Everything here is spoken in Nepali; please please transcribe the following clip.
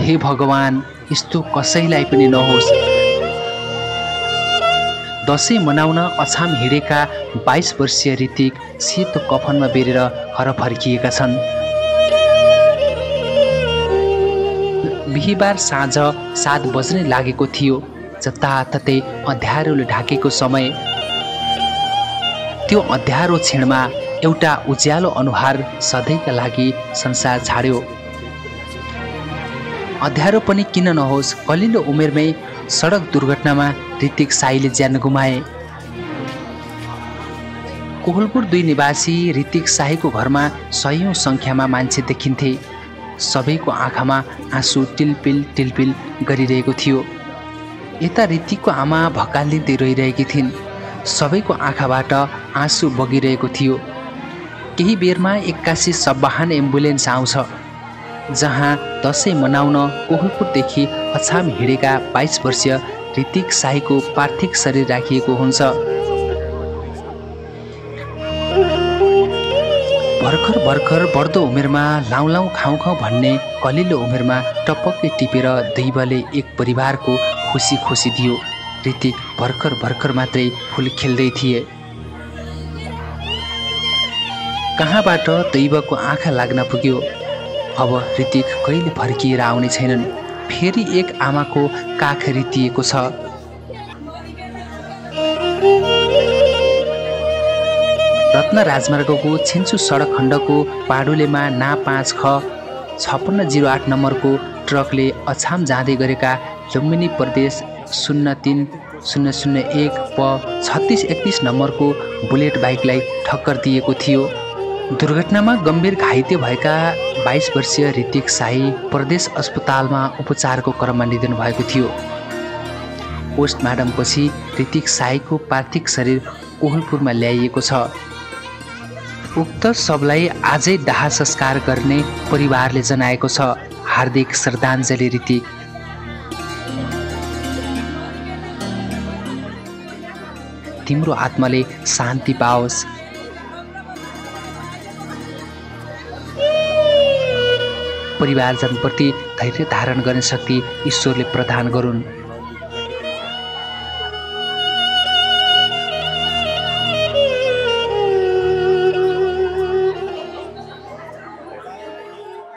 हे भगवान, यस्तो कसैलाई पनि नहोस्। दसैँ मनाउन अछाम हिँडेका 22 वर्षीय ऋतिक सेतो कफनमा बेरेर घर फर्किएका छन्। बिहिबार साँझ 7 बज्नै लागेको थियो। जताततै अँध्यारोले ढाकेको समय। त्यो अँध्यारो क्षणमा एउटा उज्यालो अनुहार सधैँका लागि संसार छाड्यो। अँध्यारो पनि किन नहोस्, कलिलो उमेरमै सडक दुर्घटनामा ऋतिक साईले ज्यान गुमाए। कोहलपुर 2 निवासी ऋतिक साईको घरमा सयौं सङ्ख्यामा मान्छे देखिन्थे। सबैको आँखामा आँसु टिलपिल टिलपिल गरिरहेको थियो। यता ऋतिकको आमा भकालिँदै रोइरहेकी थिइन्। सबैको आँखाबाट आँसु बगिरहेको थियो। केही बेरमा 81 सब्बाहन एम्बुलेन्स आउँछ, जहाँ दसैँ मनाउन कोहलपुरदेखि अछाम हिँडेका 22 वर्षीय ऋतिक साईको पार्थिव शरीर राखिएको हुन्छ। भर्खर भर्खर बढ्दो उमेरमा लाउँ लाउँ खाउँ खाउँ भन्ने कलिलो उमेरमा टपक्कै टिपेर दैवले एक परिवारको खुसी खुसी दियो। ऋतिक भर्खर भर्खर मात्रै फुल खेल्दै थिए। कहाँबाट दैवको आँखा लाग्न पुग्यो। अब ऋतिक कहिले फर्किएर आउने छैनन्। फेरि एक आमाको काख रितिएको छ। रत्न राजमार्गको छिन्चु सडक खण्डको पाडुलेमा ना 5 ख 5608 नम्बरको ट्रकले अछाम जाँदै गरेका लुम्बिनी प्रदेश 03001 प 3631 नम्बरको बुलेट बाइकलाई ठक्कर दिएको थियो। दुर्घटनामा गम्भीर घाइते भएका 22 वर्षीय ऋतिक साई प्रदेश अस्पतालमा उपचारको क्रममा निधन भएको थियो। पोस्टमार्टमपछि ऋतिक साईको पार्थिव शरीर कोहलपुरमा ल्याइएको छ। उक्त शवलाई आजै दाह संस्कार गर्ने परिवारले जनाएको छ। हार्दिक श्रद्धाञ्जली ऋतिक। तिम्रो आत्माले शान्ति पाओस्। परिवारजनप्रति धैर्य धारण गर्ने शक्ति ईश्वरले प्रदान गरून्।